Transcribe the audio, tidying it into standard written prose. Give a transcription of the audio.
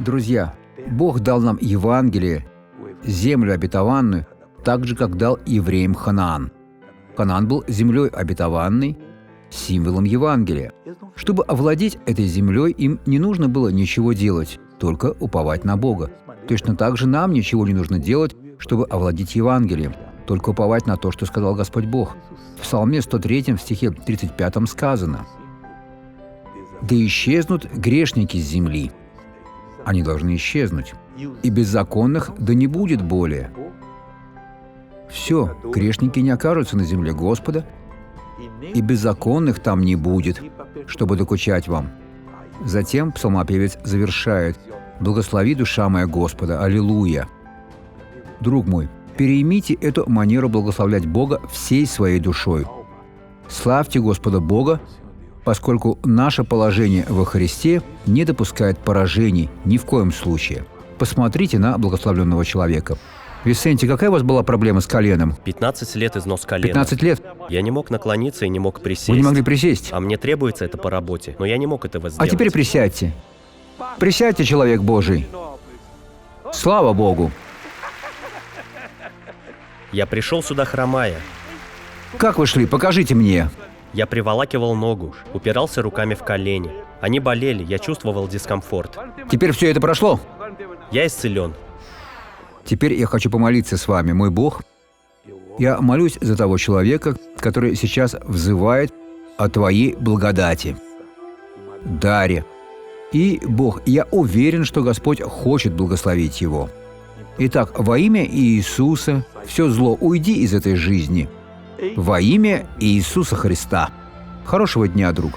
Друзья, Бог дал нам Евангелие, землю обетованную, так же, как дал евреям Ханаан. Ханаан был землей обетованной, символом Евангелия. Чтобы овладеть этой землей, им не нужно было ничего делать, только уповать на Бога. Точно так же нам ничего не нужно делать, чтобы овладеть Евангелием, только уповать на то, что сказал Господь Бог. В Псалме 103, в стихе 35 сказано: «Да исчезнут грешники с земли». Они должны исчезнуть. «И беззаконных да не будет более». Все, грешники не окажутся на земле Господа, и беззаконных там не будет, чтобы докучать вам. Затем псалмопевец завершает: «Благослови, душа моя, Господа, аллилуйя». Друг мой, переймите эту манеру благословлять Бога всей своей душой. Славьте Господа Бога, поскольку наше положение во Христе не допускает поражений ни в коем случае. Посмотрите на благословленного человека. Висенти, какая у вас была проблема с коленом? 15 лет износ колена. 15 лет? Я не мог наклониться и не мог присесть. Вы не могли присесть? А мне требуется это по работе, но я не мог этого сделать. А теперь присядьте. Присядьте, человек Божий. Слава Богу! Я пришел сюда хромая. Как вы шли? Покажите мне. Я приволакивал ногу, упирался руками в колени. Они болели, я чувствовал дискомфорт. Теперь все это прошло? Я исцелен. Теперь я хочу помолиться с вами, мой Бог. Я молюсь за того человека, который сейчас взывает о Твоей благодати, даре. И, Бог, я уверен, что Господь хочет благословить его. Итак, во имя Иисуса все зло уйди из этой жизни. Во имя Иисуса Христа. Хорошего дня, друг.